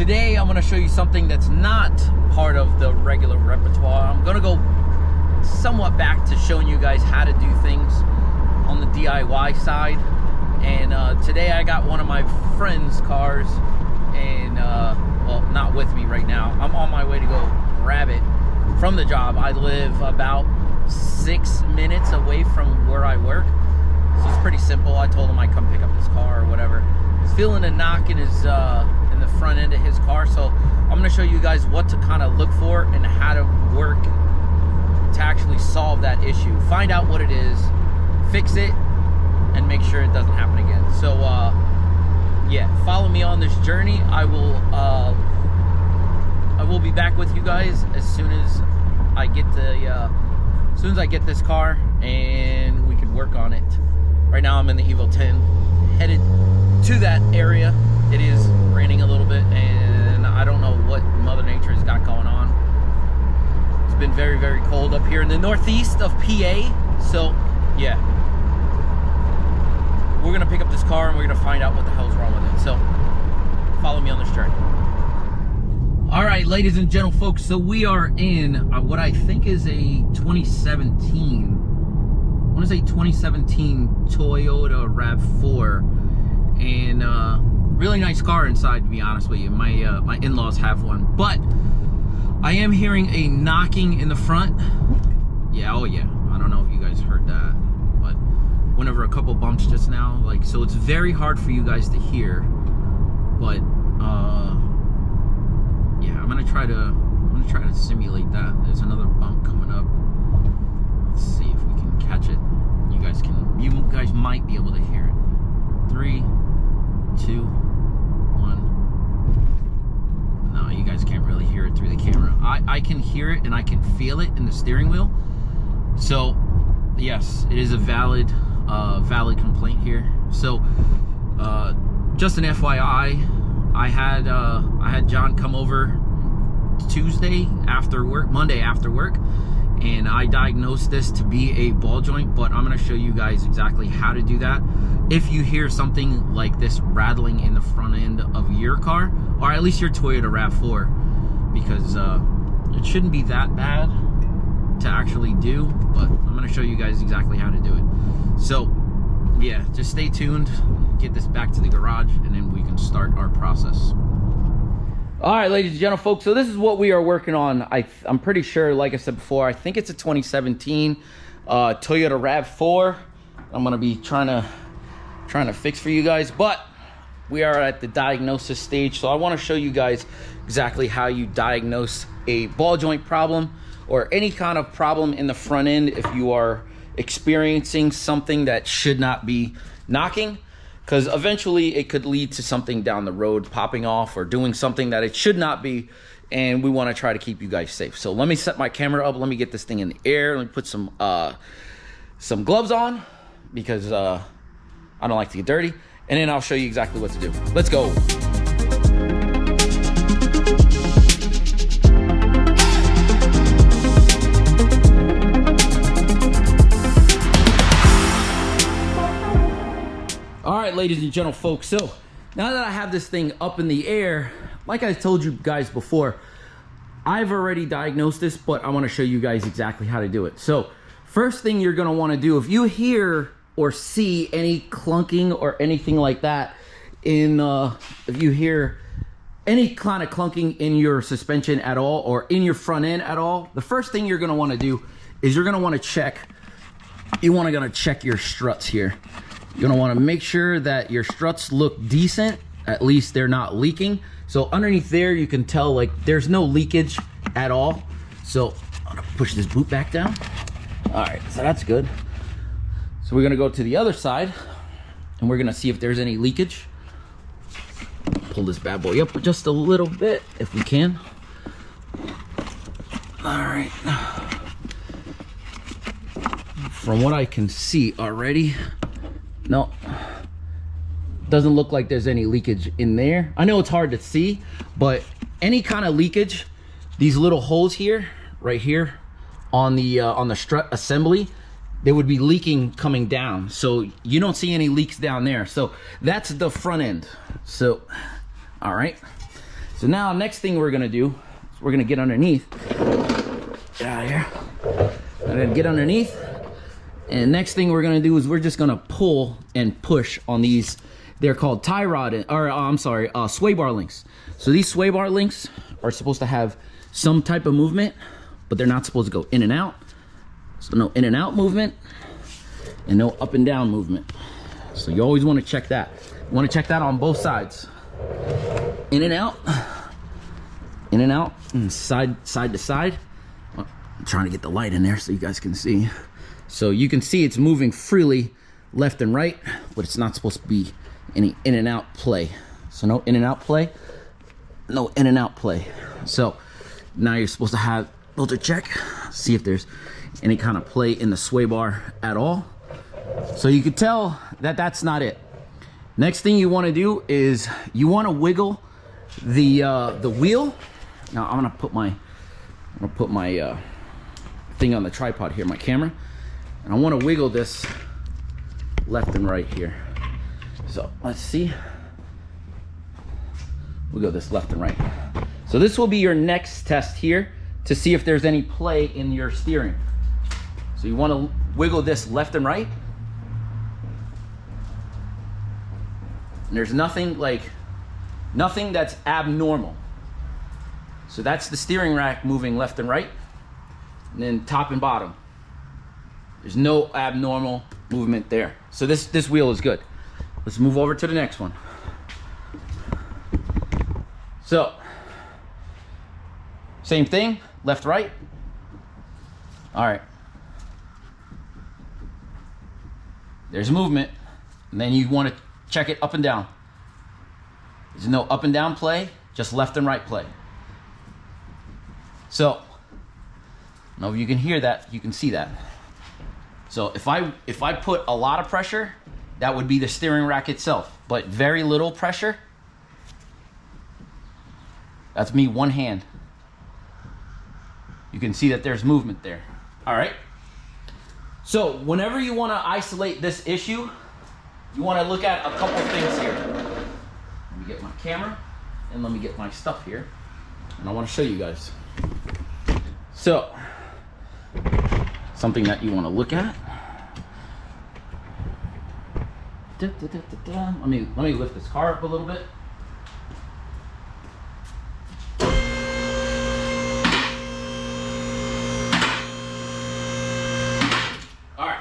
Today I'm going to show you something that's not part of the regular repertoire. I'm going to go somewhat back to showing you guys how to do things on the DIY side. And today I got one of my friend's cars, and well, not with me right now. I'm on my way to go grab it from the job. I live about 6 minutes away from where I work, so it's pretty simple. I told him I'd come pick up his car or whatever. He's feeling a knock in his in the front end of his car, so I'm going to show you guys what to kind of look for and how to work to actually solve that issue. Be out what it is, fix it, and make sure it doesn't happen again. So yeah, follow me on this journey. I will be back with you guys as soon as I get this car and we can work on it. Right now I'm in the Evo 10, headed to that area. It is raining a little bit, and I don't know what Mother Nature has got going on. It's been very, very cold up here in the northeast of PA. So yeah, we're gonna pick up this car and we're gonna find out what the hell's wrong with it. So follow me on this journey. All right, ladies and gentlemen, folks, so we are in what I think is a 2017, I want to say 2017 Toyota RAV4, and really nice car inside, to be honest with you. My in-laws have one, but I am hearing a knocking in the front. Yeah, oh yeah, I don't know if you guys heard that, but went over a couple bumps just now, like, so it's very hard for you guys to hear, but yeah, I'm gonna try to simulate that. There's another bump coming up. Let's see if we can catch it. You guys might be able to hear it. 3, 2, 1. No, you guys can't really hear it through the camera. I can hear it and I can feel it in the steering wheel. So yes, it is a valid complaint here. So just an FYI, I had John come over Tuesday after work, Monday after work, and I diagnosed this to be a ball joint, but I'm going to show you guys exactly how to do that. If you hear something like this rattling in the front end of your car, or at least your Toyota RAV4, because it shouldn't be that bad to actually do, but I'm going to show you guys exactly how to do it. So yeah, just stay tuned, get this back to the garage, and then we can start our process. All right, ladies and gentlemen, folks, so this is what we are working on. I'm pretty sure, like I said before, I think it's a 2017 Toyota RAV4. I'm gonna be trying to fix for you guys, but we are at the diagnosis stage, so I want to show you guys exactly how you diagnose a ball joint problem or any kind of problem in the front end if you are experiencing something that should not be knocking, because eventually it could lead to something down the road popping off or doing something that it should not be, and we want to try to keep you guys safe. So let me set my camera up, let me get this thing in the air, let me put some gloves on, because I don't like to get dirty, and then I'll show you exactly what to do. Let's go. All right, ladies and gentlemen, folks, so now that I have this thing up in the air, like I told you guys before, I've already diagnosed this, but I want to show you guys exactly how to do it. So first thing you're going to want to do, if you hear or see any clunking or anything like that if you hear any kind of clunking in your suspension at all or in your front end at all, the first thing you're going to want to do is you're going to want to check your struts here. You're gonna want to make sure that your struts look decent, at least they're not leaking. So underneath there, you can tell like there's no leakage at all. So I'm gonna push this boot back down. All right, so that's good. So we're gonna go to the other side and we're gonna see if there's any leakage. Pull this bad boy up just a little bit if we can. All right. From what I can see already, no, doesn't look like there's any leakage in there. I know it's hard to see, but any kind of leakage, these little holes here, right here on the strut assembly, they would be leaking coming down. So you don't see any leaks down there. So that's the front end. So, all right. So now next thing we're gonna do is we're gonna get underneath. Get out of here. I'm gonna get underneath. And next thing we're gonna do is we're just gonna pull and push on these. They're called tie rod, or I'm sorry, sway bar links. So these sway bar links are supposed to have some type of movement, but they're not supposed to go in and out. So no in and out movement and no up and down movement. So you always wanna check that. You wanna check that on both sides. In and out, and side to side. I'm trying to get the light in there so you guys can see. So you can see it's moving freely left and right, but it's not supposed to be any in and out play. So no in and out play, no in and out play. So now you're supposed to have filter check, see if there's any kind of play in the sway bar at all. So you can tell that that's not it. Next thing you want to do is you want to wiggle the wheel. Now I'm gonna put my thing on the tripod here, my camera, and I want to wiggle this left and right here. So let's see. Wiggle this left and right. So this will be your next test here to see if there's any play in your steering. So you want to wiggle this left and right. And there's nothing that's abnormal. So that's the steering rack moving left and right, and then top and bottom. There's no abnormal movement there. So this wheel is good. Let's move over to the next one. So same thing, left, right. All right. There's movement, and then you want to check it up and down. There's no up and down play, just left and right play. So, now if you can hear that, you can see that. So if I put a lot of pressure, that would be the steering rack itself. But very little pressure, that's me one hand. You can see that there's movement there. All right. So whenever you want to isolate this issue, you want to look at a couple things here. Let me get my camera and let me get my stuff here, and I want to show you guys. So something that you want to look at. Let me lift this car up a little bit. All right.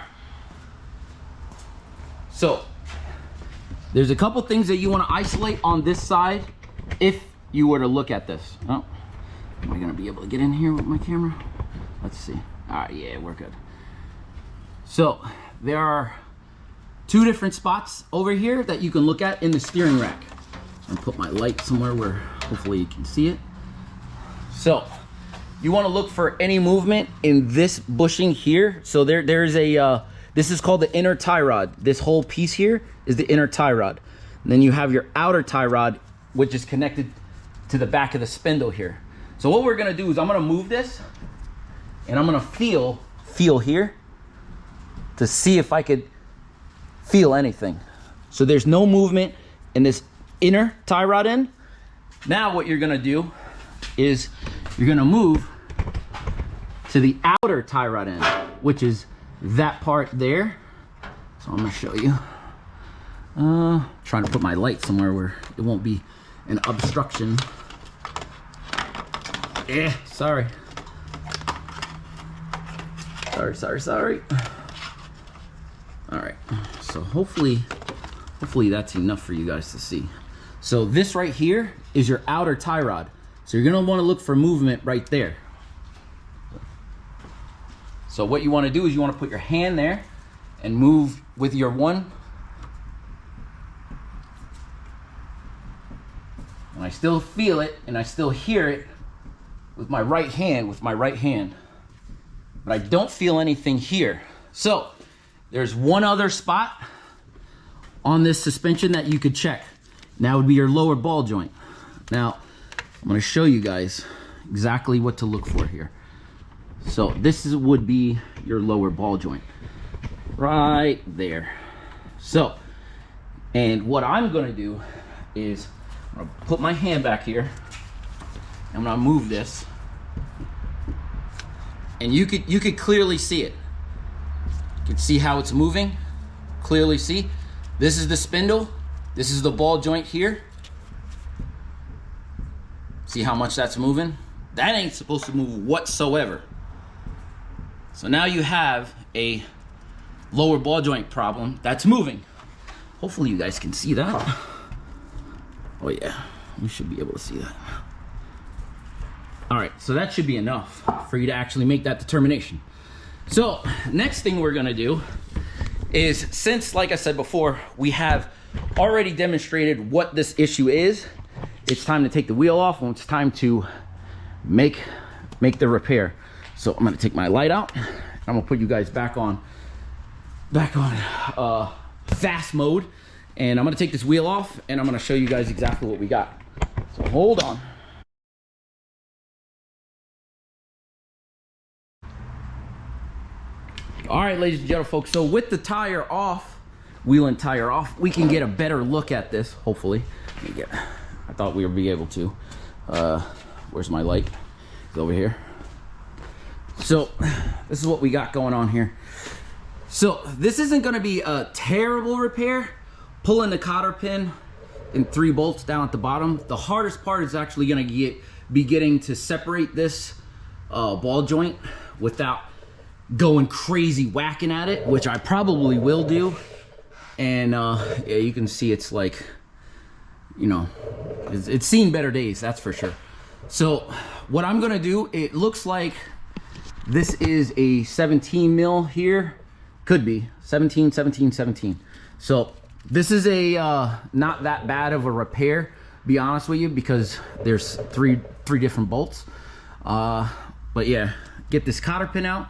So there's a couple things that you want to isolate on this side if you were to look at this. Oh, am I gonna be able to get in here with my camera? Let's see. All right, yeah, we're good. So there are two different spots over here that you can look at in the steering rack. I'm gonna put my light somewhere where hopefully you can see it. So you want to look for any movement in this bushing here. So there's a this is called the inner tie rod. This whole piece here is the inner tie rod. And then you have your outer tie rod, which is connected to the back of the spindle here. So what we're gonna do is I'm gonna move this, and I'm gonna feel here to see if I could feel anything. So there's no movement in this inner tie rod end. Now what you're gonna do is you're gonna move to the outer tie rod end, which is that part there. So I'm gonna show you. Trying to put my light somewhere where it won't be an obstruction. Sorry. All right, so hopefully that's enough for you guys to see. So this right here is your outer tie rod. So you're gonna wanna look for movement right there. So what you wanna do is you wanna put your hand there and move with your one. And I still feel it and I still hear it with my right hand, but I don't feel anything here. So there's one other spot on this suspension that you could check. And that would be your lower ball joint. Now, I'm gonna show you guys exactly what to look for here. So this would be your lower ball joint, right there. So, and what I'm gonna do is I'm gonna put my hand back here, I'm gonna move this, and you could clearly see it. You can see how it's moving. Clearly see. This is the spindle. This is the ball joint here. See how much that's moving? That ain't supposed to move whatsoever. So now you have a lower ball joint problem that's moving. Hopefully you guys can see that. Oh yeah, you should be able to see that. All right, so that should be enough for you to actually make that determination. So next thing we're gonna do is, since, like I said before, we have already demonstrated what this issue is, it's time to take the wheel off and it's time to make the repair. So I'm gonna take my light out. I'm gonna put you guys back on fast mode, and I'm gonna take this wheel off and I'm gonna show you guys exactly what we got. So hold on. All right, ladies and gentlemen, folks, so with the tire off, wheel and tire off, we can get a better look at this, hopefully. I thought we would be able to. Where's my light? It's over here. So this is what we got going on here. So this isn't gonna be a terrible repair. Pulling the cotter pin and 3 bolts down at the bottom. The hardest part is actually gonna be getting to separate this ball joint without going crazy whacking at it, which I probably will do. And yeah, you can see it's like, you know, it's seen better days, that's for sure. So what I'm gonna do, it looks like this is a 17 mil here. Could be 17, 17, 17. So this is a not that bad of a repair, be honest with you, because there's three different bolts. But yeah, get this cotter pin out,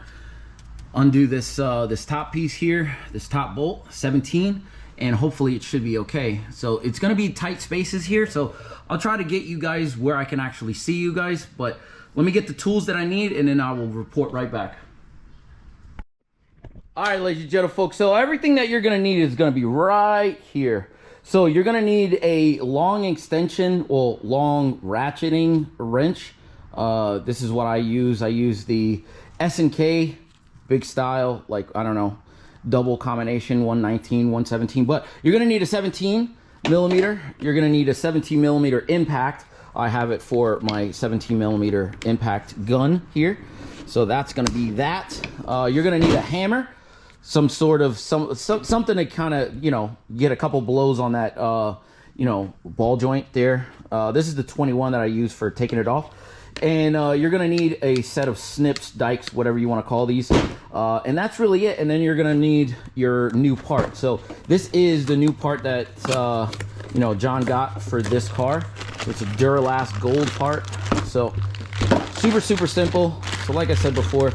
undo this this top piece here, this top bolt, 17, and hopefully it should be okay. So it's gonna be tight spaces here, so I'll try to get you guys where I can actually see you guys, but let me get the tools that I need and then I will report right back. All right, ladies and gentlemen, folks, so everything that you're gonna need is gonna be right here. So you're gonna need a long extension, or long ratcheting wrench. This is what I use. I use the S&K big style, like, I don't know, double combination, 119, 117, but you're gonna need a 17 millimeter. You're gonna need a 17 millimeter impact. I have it for my 17 millimeter impact gun here. So that's gonna be that. You're gonna need a hammer, some sort of, something to kind of, you know, get a couple blows on that, you know, ball joint there. This is the 21 that I use for taking it off. And you're gonna need a set of snips, dikes, whatever you want to call these, and that's really it. And then you're gonna need your new part. So this is the new part that you know, John got for this car. It's a Duralast gold part. So super simple. So like I said before,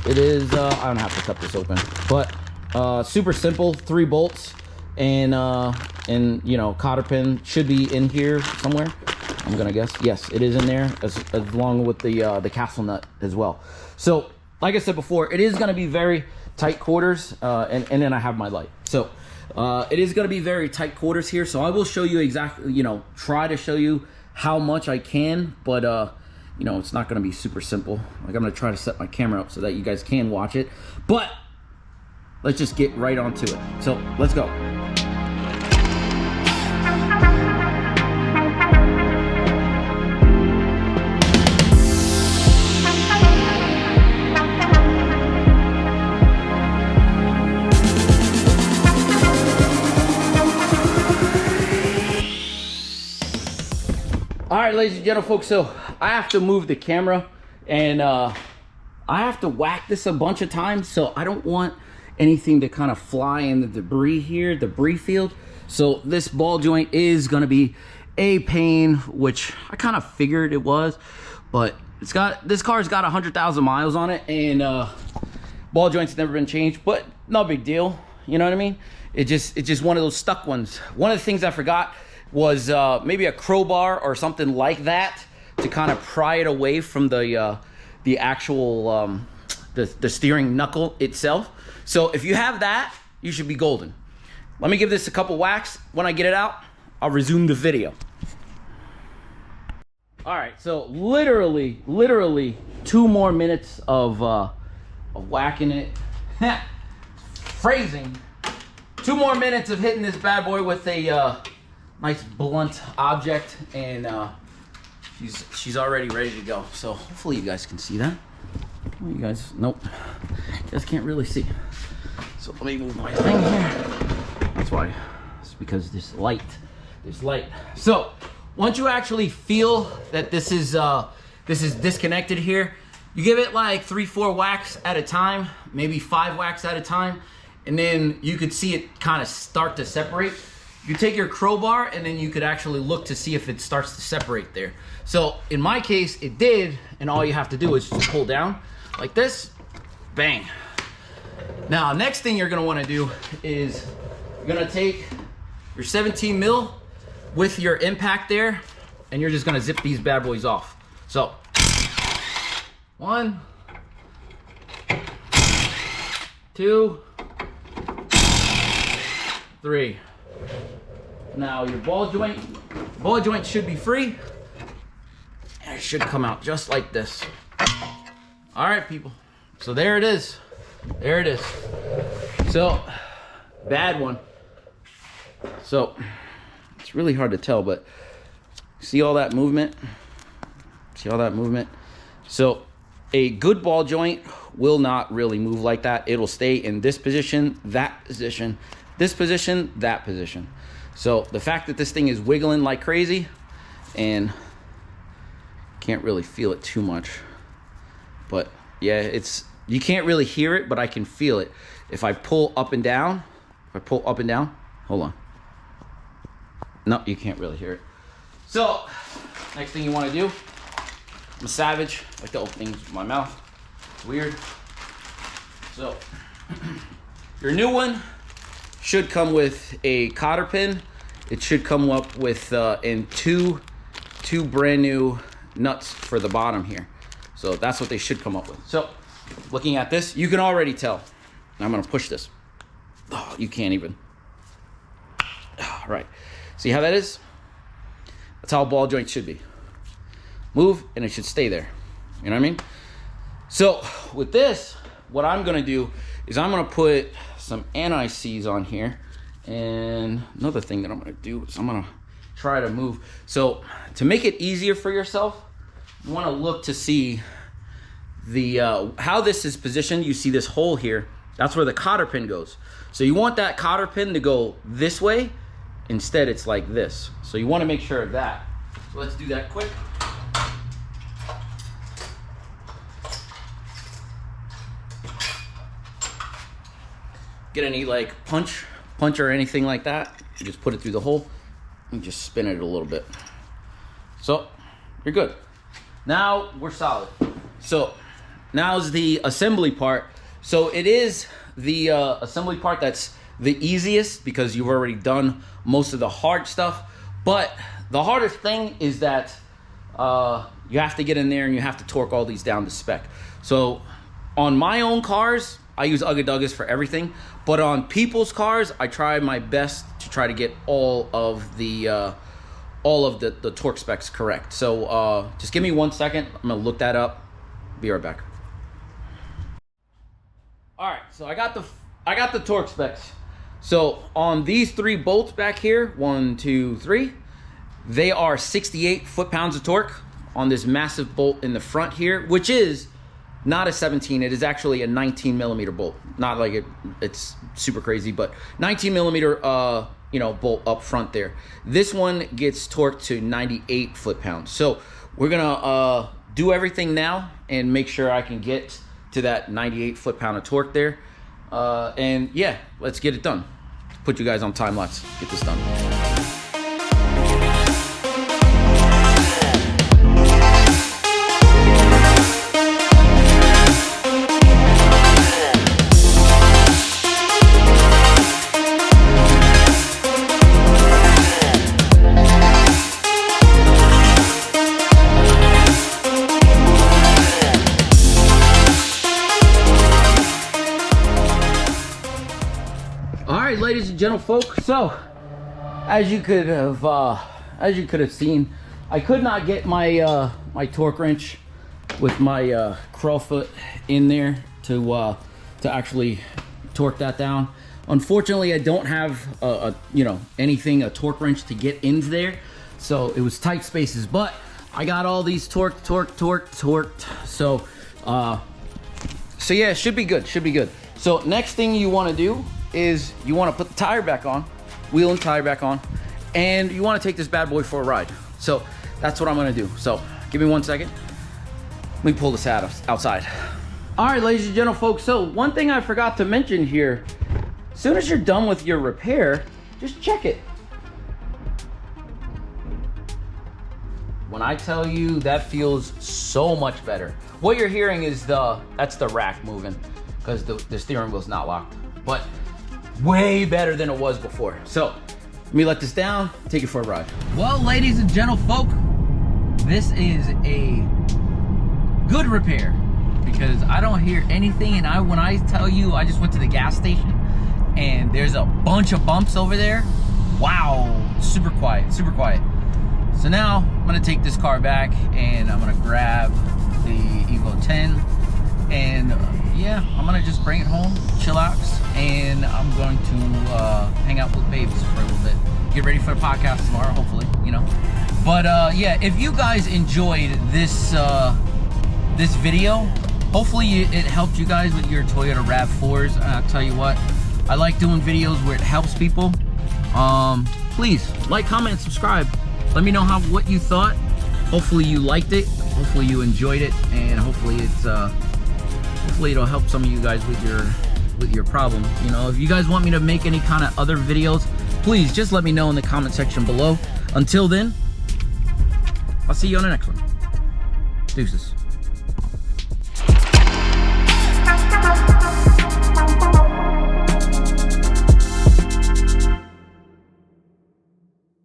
it is I don't have to cut this open, but super simple. 3 bolts and you know, cotter pin should be in here somewhere, I'm gonna guess. Yes, it is in there, as along with the castle nut as well. So like I said before, it is gonna be very tight quarters, and then I have my light. So it is gonna be very tight quarters here. So I will show you exactly, you know, try to show you how much I can, but you know, it's not gonna be super simple. Like, I'm gonna try to set my camera up so that you guys can watch it, but let's just get right onto it. So let's go. All right, ladies and gentlemen, folks, so I have to move the camera, and I have to whack this a bunch of times, so I don't want anything to kind of fly in the debris here, debris field. So this ball joint is gonna be a pain, which I kind of figured it was, but this car's got 100,000 miles on it, and ball joint's never been changed, but no big deal, you know what I mean? It's just one of those stuck ones. One of the things I forgot was maybe a crowbar or something like that to kind of pry it away from the actual the steering knuckle itself. So if you have that, you should be golden. Let me give this a couple whacks. When I get it out, I'll resume the video. All right, so literally 2 more minutes of whacking it. Phrasing. 2 more minutes of hitting this bad boy with a nice blunt object, and she's already ready to go. So hopefully you guys can see that. Well, you guys, nope, you guys can't really see. So let me move my thing here. That's why. It's because there's light. There's light. So once you actually feel that this is disconnected here, you give it like 3-4 whacks at a time, maybe 5 whacks at a time, and then you could see it kind of start to separate. You take your crowbar and then you could actually look to see if it starts to separate there. So in my case, it did, and all you have to do is just pull down like this, bang. Now, next thing you're gonna wanna do is you're gonna take your 17 mil with your impact there, and you're just gonna zip these bad boys off. So, 1, 2, 3. Now your ball joint should be free, and it should come out just like this. All right, people. So there it is. There it is. So, bad one. So, it's really hard to tell, but see all that movement? See all that movement? So, a good ball joint will not really move like that. It'll stay in this position, that position, this position, that position. So, the fact that this thing is wiggling like crazy, and can't really feel it too much, but yeah, you can't really hear it, but I can feel it. If I pull up and down, hold on. No, you can't really hear it. So, next thing you want to do, I'm a savage. I like to open things with my mouth. It's weird. So, your new one should come with a cotter pin. It should come up with in two brand new nuts for the bottom here. So that's what they should come up with. So, looking at this, you can already tell. I'm gonna push this. Oh, you can't even. Oh, right. See how that is? That's how a ball joint should be. Move, and it should stay there. You know what I mean? So, with this, what I'm gonna do is I'm gonna put some anti-seize on here. And another thing that I'm gonna do is I'm gonna try to move. So, to make it easier for yourself, you wanna look to see the how this is positioned. You see this hole here. That's where the cotter pin goes. So you want that cotter pin to go this way. Instead, it's like this. So you want to make sure of that. So let's do that quick. Get any like punch or anything like that. You just put it through the hole and just spin it a little bit. So you're good. Now we're solid. So now's the assembly part. So it is the assembly part that's the easiest because you've already done most of the hard stuff. But the hardest thing is that you have to get in there and you have to torque all these down to spec. So on my own cars, I use Ugga for everything. But on people's cars, I try my best to try to get all of the torque specs correct. So just give me 1 second. I'm gonna look that up. Be right back. All right, so I got the torque specs. So on these 3 bolts back here, 1, 2, 3, they are 68 foot-pounds of torque on this massive bolt in the front here, which is not a 17. It is actually a 19 millimeter bolt. Not like it's super crazy, but 19 millimeter bolt up front there. This one gets torqued to 98 foot-pounds. So we're gonna do everything now and make sure I can get to that 98 foot-pound of torque there. And yeah, let's get it done. Put you guys on time lapse. Get this done. Ladies and gentle folk, so as you could have seen, I could not get my my torque wrench with my crawl foot in there to actually torque that down. Unfortunately, I don't have you know, a torque wrench to get into there, so it was tight spaces. But I got all these torqued. So so yeah, it should be good. Should be good. So next thing you want to do is you want to put the tire back on, wheel and tire back on, and you want to take this bad boy for a ride. So that's what I'm going to do. So give me 1 second. Let me pull this out outside. All right, ladies and gentlemen, folks. So one thing I forgot to mention here, as soon as you're done with your repair, just check it. When I tell you, that feels so much better. What you're hearing is that's the rack moving, because the steering wheel's not locked, but way better than it was before. So let me let this down, take it for a ride. Well, ladies and gentlemen, folk, this is a good repair, because I don't hear anything. And when I tell you, I just went to the gas station and there's a bunch of bumps over there. Wow, super quiet, super quiet. So now I'm gonna take this car back and I'm gonna grab the Evo 10, and yeah, I'm gonna just bring it home, chillax, and I'm going to hang out with babes for a little bit. Get ready for the podcast tomorrow, hopefully, you know. But yeah, if you guys enjoyed this this video, hopefully it helped you guys with your Toyota RAV4s. I'll tell you what, I like doing videos where it helps people. Please like, comment, subscribe. Let me know what you thought. Hopefully you liked it. Hopefully you enjoyed it, and hopefully it'll help some of you guys with your problem. You know, if you guys want me to make any kind of other videos, please just let me know in the comment section below. Until then, I'll see you on the next one. Deuces.